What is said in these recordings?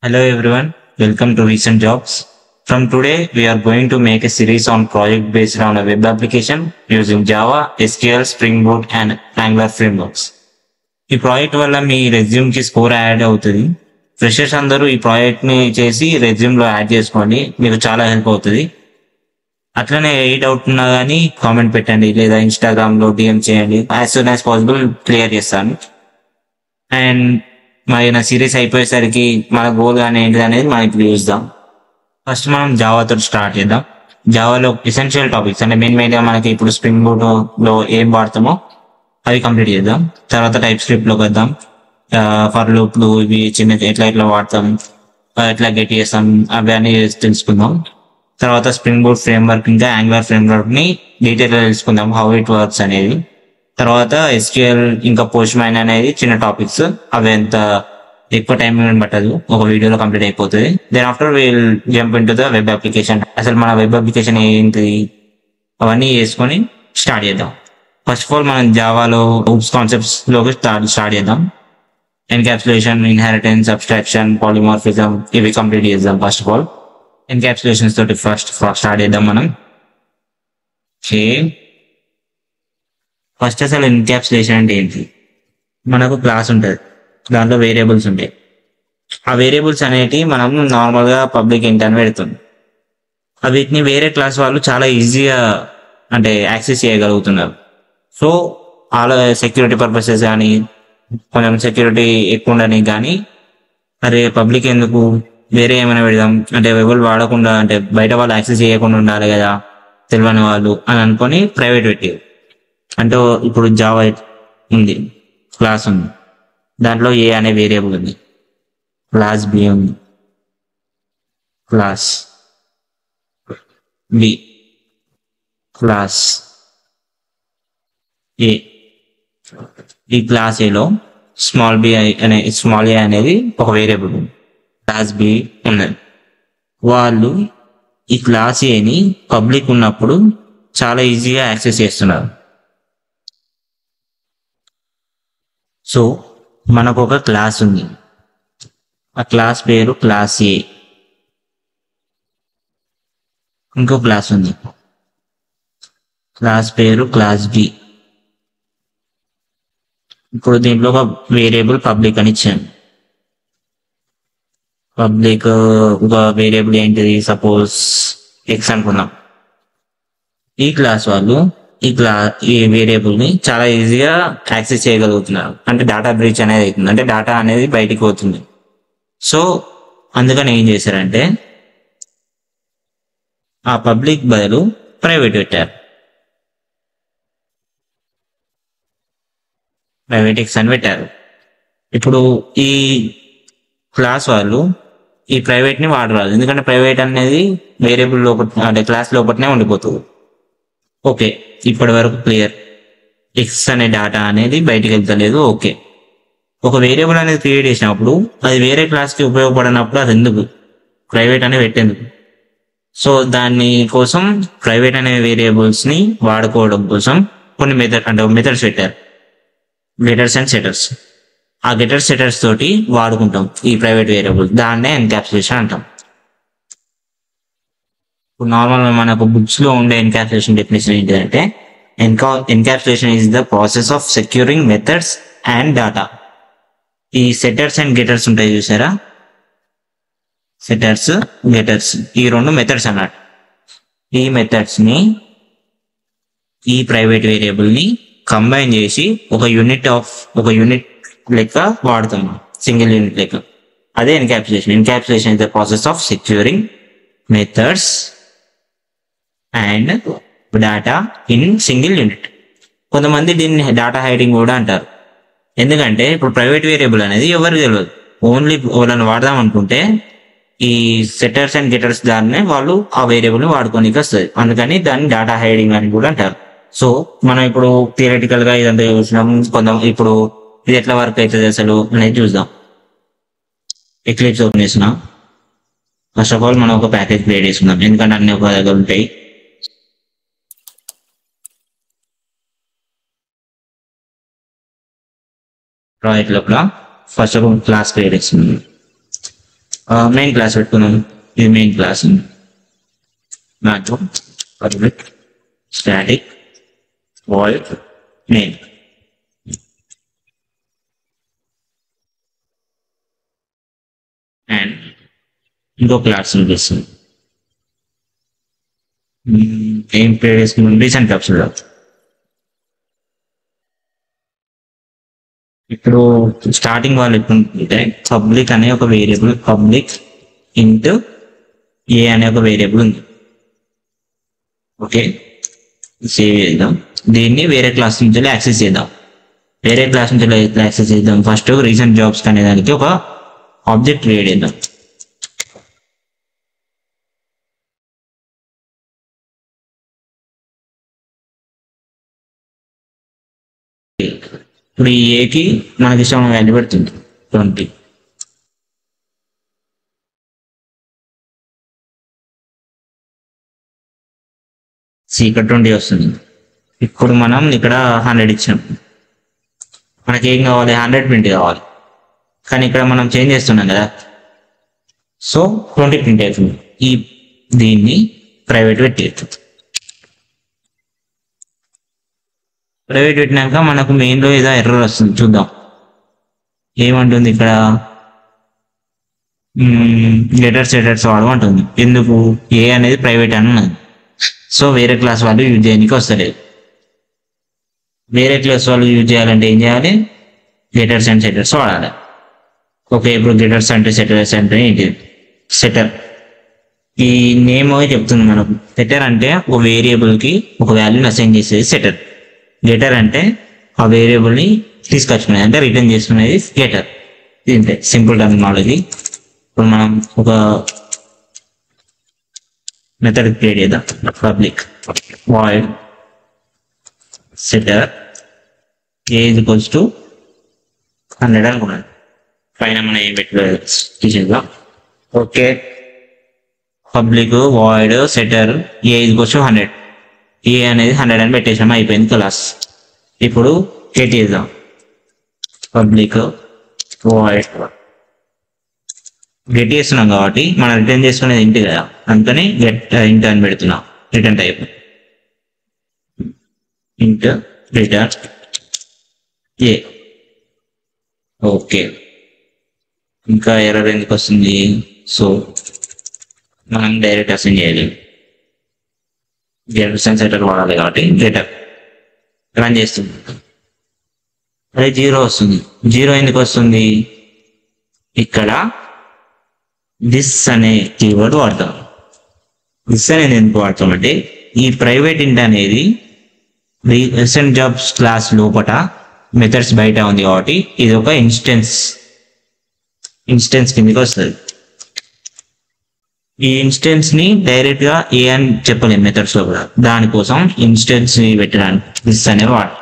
Hello everyone, welcome to Recent Jobs. From today, we are going to make a series on project based on a web application using Java, SQL, Spring Boot and Angular frameworks. ఈ project వల్ల మీ resume కి score add అవుతుంది. Freshers అందరూ ఈ project ని చేసి resume లో add చేసుకోండి, మీకు చాలా హెల్ప్ అవుతుంది. అట్లనే ఏ డౌట్ ఉన్నా కానీ కామెంట్ పెట్టండి లేదా ఇన్స్టాగ్రామ్ లో డిఎం చేయండి. As soon as possible clear చేస్తాను. అండ్ మన సిరీస్ అయిపోయేసరికి మన గోల్ కానీ ఏంటిది అనేది మనం ఇప్పుడు చూద్దాం. ఫస్ట్ మనం జావాతో స్టార్ట్ చేద్దాం. జావాలో ఎసెన్షియల్ టాపిక్స్ అంటే మెయిన్ గా మనకి ఇప్పుడు స్ప్రింగ్ బూట్ లో ఏం వాడతామో అవి కంప్లీట్ చేద్దాం. తర్వాత టైప్ స్క్రిప్ట్ లోకి వద్దాం. ఫర్ లూప్లు ఇవి చిన్న ఎట్లా వాడతాం, ఎట్లా గెట్ చేస్తాం అవి అన్ని తెలుసుకుందాం. తర్వాత స్ప్రింగ్ బూట్ ఫ్రేమ్వర్క్ ఇంకా యాంగులర్ ఫ్రేమ్వర్క్ ని డీటెయిల్ గా తెలుసుకుందాం, హౌ ఇట్ వర్క్స్ అనేది. తర్వాత ఎస్క్యూఎల్ ఇంకా పోస్ట్ మ్యాన్ అనేది చిన్న టాపిక్స్, అవి ఎంత ఎక్కువ టైం పట్టదు, ఒక వీడియోలో కంప్లీట్ అయిపోతుంది. Then after will jump into the web application. అసలు మన వెబ్ అప్లికేషన్ ఏంటి అవన్నీ చేసుకొని స్టార్ట్ చేద్దాం. ఫస్ట్ ఆఫ్ ఆల్ మనం జావాలో హూప్స్ కాన్సెప్ట్స్ లోకి స్టార్ట్ చేద్దాం. ఎన్కాప్సులేషన్, ఇన్హెరిటెన్స్, అబ్స్ట్రాక్షన్, పాలిమార్ఫిజం ఇవి కంప్లీట్ చేద్దాం. ఫస్ట్ ఆఫ్ ఆల్ ఎన్కాప్సులేషన్స్ తోటి ఫస్ట్ స్టార్ట్ చేద్దాం మనం. ఫస్ట్ అసలు ఎన్కాప్సులేషన్ అంటే ఏంటి? మనకు క్లాస్ ఉంటుంది, దాంట్లో వేరియబుల్స్ ఉంటాయి. ఆ వేరియబుల్స్ అనేటి మనం నార్మల్ గా పబ్లిక్ ఇంట్ అని పెడుతుంది. వీటిని వేరే క్లాస్ వాళ్ళు చాలా ఈజీగా అంటే యాక్సెస్ చేయగలుగుతున్నారు. సో అలా సెక్యూరిటీ పర్పసెస్ కానీ కొంచెం సెక్యూరిటీ ఎక్కువ ఉండని కానీ అరే పబ్లిక్ ఎందుకు, వేరే ఏమైనా పెడదాం అంటే ఎవరు వాడకుండా అంటే బయట వాళ్ళు యాక్సెస్ చేయకుండా ఉండాలి కదా తెలియని వాళ్ళు అని అనుకొని ప్రైవేట్ పెట్టారు. అంటే ఇప్పుడు జావా ఉంది, క్లాస్ ఉంది, దాంట్లో ఏ అనే వేరియబుల్ ఉంది, క్లాస్ బి ఉంది, క్లాస్ బి, క్లాస్ ఏ. ఈ క్లాస్ ఏలో స్మాల్ ఏ అనేది ఒక వేరియబుల్ ఉంది, క్లాస్ బి ఉన్నది. వాళ్ళు ఈ క్లాస్ ఏని పబ్లిక్ ఉన్నప్పుడు చాలా ఈజీగా యాక్సెస్ చేస్తున్నారు. సో మనకు ఒక క్లాస్ ఉంది, ఆ క్లాస్ పేరు క్లాస్ ఏ. ఇంకో క్లాస్ ఉంది, క్లాస్ పేరు క్లాస్ బి. ఇప్పుడు దీంట్లో ఒక వేరియబుల్ పబ్లిక్ అని ఇచ్చాను. పబ్లిక్ ఒక వేరియబుల్ ఏంటిది, సపోజ్ ఎక్స్ అనుకుందాం. ఈ క్లాస్ వాళ్ళు ఈ వేరియబుల్ ని చాలా ఈజీగా యాక్సెస్ చేయగలుగుతున్నారు. అంటే డేటా బ్రీచ్ అనేది అవుతుంది, అంటే డేటా అనేది బయటికి పోతుంది. సో అందుకని ఏం చేశారంటే ఆ పబ్లిక్ బదులు ప్రైవేట్ పెట్టారు, ప్రైవేట్ ఎక్స్ అని పెట్టారు. ఇప్పుడు ఈ క్లాస్ వాళ్ళు ఈ ప్రైవేట్ ని వాడరాదు, ఎందుకంటే ప్రైవేట్ అనేది వేరియబుల్ లోపల అంటే క్లాస్ లోపలనే ఉండిపోతుంది. ఓకే, ఇప్పటి వరకు క్లియర్. ఎక్స్ అనే డేటా అనేది బయటికి వెళ్తలేదు. ఓకే, ఒక వేరియబుల్ అనేది క్రియేట్ చేసినప్పుడు అది వేరే క్లాస్ కి ఉపయోగపడినప్పుడు అది ఎందుకు ప్రైవేట్ అని పెట్టేందుకు? సో దాని కోసం ప్రైవేట్ అనే వేరియబుల్స్ ని వాడుకోవడం కోసం కొన్ని మెథడ్స్ పెట్టారు, గెటర్స్ అండ్ సెటర్స్. ఆ గెటర్స్ సెటర్స్ తోటి వాడుకుంటాం ఈ ప్రైవేట్ వేరియబుల్, దాన్నే ఎన్కాప్సులేషన్ అంటాం. ఇప్పుడు నార్మల్ మనకు బుక్స్ లో ఉండే ఎన్కాప్సులేషన్ డెఫినేషన్ ఏంటిదంటే encapsulation is the process of securing methods and data. ఈ సెటర్స్ అండ్ గెటర్స్ ఉంటాయి చూసారా, సెటర్స్ గెటర్స్ ఈ రెండు మెథడ్స్ అన్నట్టు. ఈ మెథడ్స్ ని ఈ ప్రైవేట్ వేరియబుల్ ని కంబైన్ చేసి ఒక యూనిట్ లెక్క వాడుతాం, సింగిల్ యూనిట్ లెక్క. అదే encapsulation. Encapsulation is the process of securing methods and data in single unit. కొంతమంది దీన్ని డేటా హైడింగ్ కూడా అంటారు. ఎందుకంటే ఇప్పుడు ప్రైవేట్ వేరియబుల్ అనేది ఎవరికి తెలియదు, ఓన్లీ వాళ్ళని వాడదాం అనుకుంటే ఈ సెటర్స్ అండ్ గెటర్స్ దాన్ని వాళ్ళు ఆ వేరియబుల్ ని వాడుకోనికి వస్తుంది. అందుకని దాన్ని డేటా హైడింగ్ అని కూడా అంటారు. సో మనం ఇప్పుడు థియరిటికల్ గా ఇదంతా చూసినాం. ఇప్పుడు ఇది ఎట్లా వర్క్ అవుతుంది అసలు అనేది చూద్దాం. ఎక్లిప్స్ ఓపెన్ చేసినా. ఫస్ట్ ఆఫ్ ఆల్ మనం ఒక ప్యాకేజ్ క్రియేట్ చేసుకుందాం, ఎందుకంటే అన్ని ఒక దగ్గర ఉంటాయి. ప్రాజెక్ట్ లోపల first of all class create చేస్తున్నాం. మెయిన్ క్లాస్ పెట్టుకున్నాం. ఇది మెయిన్ క్లాస్. నాకు public static void main. And ఇంకో క్లాస్ చూపిస్తుంది. ఏం ప్రిపేర్ చేసుకున్నాం రీసెంట్ జాబ్స్లో. ఇప్పుడు స్టార్టింగ్ వాళ్ళు ఎట్లుంటే పబ్లిక్ అనే ఒక వేరియబుల్, పబ్లిక్ ఇంటూ ఏ అనే ఒక వేరియబుల్ ఉంది. ఓకే, సేవ్ చేద్దాం. దీన్ని వేరే క్లాస్ నుంచి యాక్సెస్ చేద్దాం. వేరే క్లాస్ నుంచి యాక్సెస్ చేద్దాం. ఫస్ట్ రీసెంట్ జాబ్స్ అనే దానికి ఒక ఆబ్జెక్ట్ క్రియేట్ చేద్దాం. ఇప్పుడు ఈ ఏకి మనకి ఇష్టం వాల్యూ పెడుతుంది 20. ఇక్కడ 20 వస్తుంది. ఇప్పుడు మనం ఇక్కడ 100 ఇచ్చాం. మనకి ఏం కావాలి? 100 ప్రింట్ కావాలి. కానీ ఇక్కడ మనం చేంజ్ చేస్తున్నాం కదా, సో 20 ప్రింట్ అవుతుంది. దీన్ని ప్రైవేట్ పెట్టేస్తుంది. ప్రైవేట్ పెట్టినాక మనకు మెయిన్లో ఏదో ఎర్రర్ వస్తుంది, చూద్దాం ఏమంటుంది. ఇక్కడ లెటర్స్ వాడమంటుంది. ఎందుకు? ఏ అనేది ప్రైవేట్ అని ఉన్నది. సో వేరే క్లాస్ వాళ్ళు యూజ్ చేయడానికి వస్తలేదు. వేరే క్లాస్ వాళ్ళు యూజ్ చేయాలంటే ఏం చేయాలి? గెటర్స్ అండ్ సెటర్స్ వాడాలి. ఓకే, ఇప్పుడు గెటర్స్ అంటే సెటర్స్ అంటే ఏంటిది? సెటర్ ఈ నేమ్ చెప్తుంది మనకు. సెటర్ అంటే ఒక వేరియబుల్కి ఒక వాల్యూని అసైన్ చేసేది సెటర్. గెటర్ అంటే ఆ వేరియబుల్ని తీసుకొచ్చుకునేది, అంటే రిటర్న్ చేసుకునేది గెటర్. ఇది సింపుల్ టర్మినాలజీ. ఇప్పుడు మనం ఒక మెథడ్ క్రియేట్ చేద్దాం. Public void setter A equals to 100 అనుకున్నాను. పైన మనం ఏం తీసేద్దాం. Okay, public void setter A equals to 100. A అనేది 100 అని పెట్టేసాము, అయిపోయింది క్లాస్. ఇప్పుడు గెట్ చేద్దాం. పబ్లిక్ వాయిడ్ గెట్ చేస్తున్నాం కాబట్టి మనం రిటర్న్ చేసుకునేది ఇంటి కదా, అందుకని గెట్ ఇంట్ అని పెడుతున్నాం. రిటర్న్ టైప్ ఇంట్ రిటర్న్ ఏ. ఓకే, ఇంకా ఎర్రర్ ఎందుకు వస్తుంది? సో మనం డైరెక్ట్ అసైన్ చేయాలి. గెటర్ సెటర్ వాడాలి కాబట్టి గెటర్ రన్ చేస్తుంది. అదే 0 వస్తుంది. 0 ఎందుకు వస్తుంది? ఇక్కడ దిస్ అనే కీవర్డ్ వాడతాం. దిస్ అనేది ఎందుకు వాడతాం అంటే ఈ ప్రైవేట్ ఇంట్ అనేది రీసెంట్ జాబ్స్ క్లాస్ లోపల మెథడ్స్ బయట ఉంది కాబట్టి ఇది ఒక ఇన్స్టెన్స్ కిందకి వస్తుంది. ఈ ఇన్స్టెన్స్ ని డైరెక్ట్ గా ఏ అని చెప్పలేము మెథడ్స్ లో కూడా, దానికోసం ఇన్స్టెన్స్ ని పెట్టడానికి దిస్ అనే వాడు.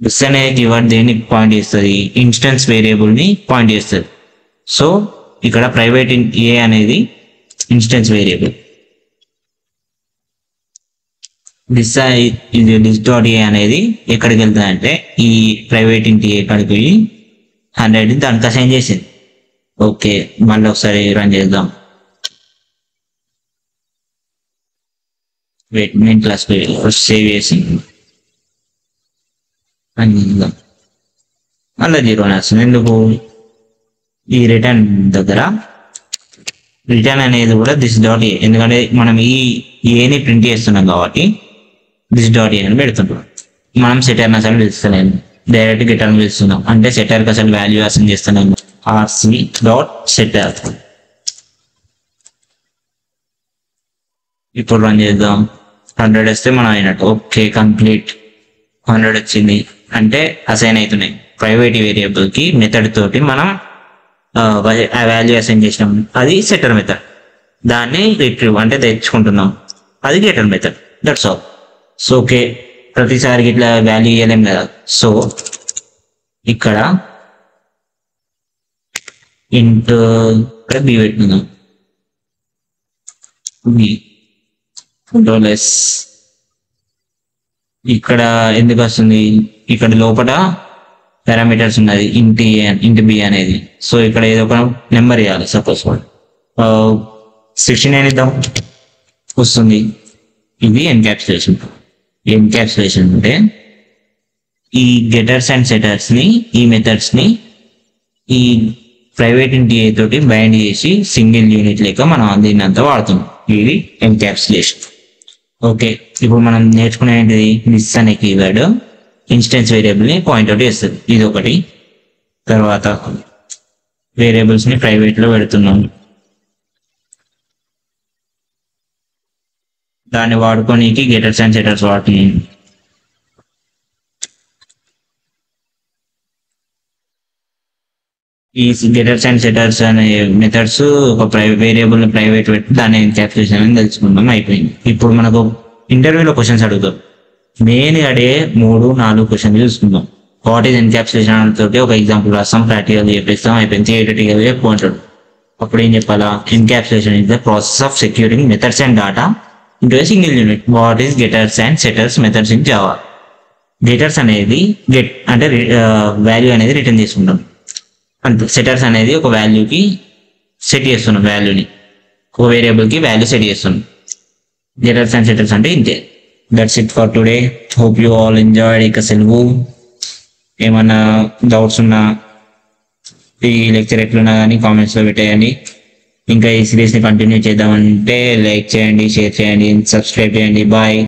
దిస్ అనే కీవర్డ్ దేన్ని పాయింట్ చేస్తుంది? ఇన్స్టెన్స్ వేరియబుల్ ని పాయింట్ చేస్తుంది. సో ఇక్కడ ప్రైవేట్ ఏ అనేది instance variable. This dot A అనేది ఎక్కడికి వెళ్తుంది అంటే ఈ ప్రైవేట్ ఇంటి ఎక్కడికి పోయి 100 దానికి అసైన్ చేసింది. ఓకే, మళ్ళీ ఒకసారి రన్ చేద్దాం. వెయిట్, మెయిన్ క్లాస్ సేవ్ చేసి రన్ చేద్దాం. మళ్ళీ 0 అని వస్తుంది. ఎందుకు? ఈ రిటర్న్ దగ్గర రిటర్న్ అనేది కూడా దిస్ డాట్ ఏ, ఎందుకంటే మనం ఈ ఏని ప్రింట్ చేస్తున్నాం కాబట్టి దిస్ డాట్ ఏ అని పెడుతున్నాం. మనం సెటర్ని అసలు పిలుస్తలేము, డైరెక్ట్ గిటర్ని పిలుస్తున్నాం. అంటే సెటర్కి అసలు వాల్యూ అసైన్ చేస్తున్నాము. RC dot setter. ఇప్పుడు రన్ చేద్దాం. 100 వస్తే మనం అయినట్టు. ఓకే, కంప్లీట్ 100 వచ్చింది. అంటే అసైన్ అవుతున్నాయి. ప్రైవేట్ వేరియబుల్ కి మెథడ్ తోటి మనం వాల్యూ అసైన్ చేసినాం. అది సెటర్ మెథడ్. దాన్ని రిట్రీవ్ అంటే తెచ్చుకుంటున్నాం. అది getter method. That's all. So okay, ప్రతిసారికి ఇట్లా వాల్యూ ఇవ్వలేం కదా. సో ఇక్కడ ఇంట్ బి పెట్టుకుందాం. కంట్రోల్-S. ఇక్కడ ఎందుకు వస్తుంది? ఇక్కడ లోపల పారామీటర్స్ ఉన్నది ఇంట్ బి అనేది. సో ఇక్కడ ఏదో ఒక నెంబర్ ఇవ్వాలి. సపోజ్ 69 ఇద్దాం, వస్తుంది. ఇది ఎన్క్యాప్సులేషన్. ఎన్క్యాప్సులేషన్ అంటే ఈ గెటర్స్ అండ్ సెటర్స్ ని, ఈ మెథడ్స్ ని ఈ ప్రైవేట్ ఇంటిఏ తోటి బైండ్ చేసి సింగిల్ యూనిట్ లెక్క మనం దీన్ని అంతా వాడుతున్నాం. ఇది ఎన్క్యాప్సులేషన్. ఓకే, ఇప్పుడు మనం నేర్చుకునేది దిస్ అనే కీవర్డ్ ఇన్స్టెన్స్ వేరియబుల్ ని పాయింట్అవుట్ చేస్తుంది. ఇది ఒకటి. తర్వాత వేరియబుల్స్ ని ప్రైవేట్ లో పెడుతున్నాం. దాన్ని వాడుకోనికి గెటర్స్ అండ్ సెటర్స్ వాడుతున్నాం. ఈ గెటర్స్ అండ్ సెటర్స్ అనే మెథడ్స్ ఒక వేరియబుల్ ని ప్రైవేట్ పెట్టి దాన్ని ఎన్క్యాప్సులేషన్ అని తెలుసుకుందాం. అయిపోయింది. ఇప్పుడు మనకు ఇంటర్వ్యూలో క్వశ్చన్స్ అడుగుతారు. మెయిన్ అడే 3-4 క్వశ్చన్లు చూసుకుందాం. వాట్ ఈజ్ ఎన్క్యాప్సులేషన్ తోటి ఒక ఎగ్జాంపుల్ రాస్తాం, ప్రాక్టికల్ చెప్పేస్తాం, అయిపోయింది. థియరిటికల్ చెప్పు అంటాడు. అప్పుడు ఏం చెప్పాలా? Encapsulation is the process of securing methods and data into a single unit. What is getters and setters methods in Java. Getters అనేది గెట్ అంటే వాల్యూ అనేది రిటర్న్ చేసుకుంటాం అంతే. సెటర్స్ అనేది ఒక వాల్యూకి సెట్ చేస్తున్నాం, వాల్యూని ఒక వేరియబుల్ కి వాల్యూ సెట్ చేస్తున్నాం. గెటర్స్ అండ్ సెటర్స్ అంటే ఇంతే. That's it for today. Hope you all enjoyed. ఇక సెలవు. ఏమన్నా డౌట్స్ ఉన్నా, ఈ లెక్చర్ ఎట్లున్నా కానీ కామెంట్స్ లో పెట్టేయండి. ఇంకా ఈ సిరీస్ ని కంటిన్యూ చేద్దామంటే లైక్ చేయండి, షేర్ చేయండి, సబ్స్క్రైబ్ చేయండి. బాయ్.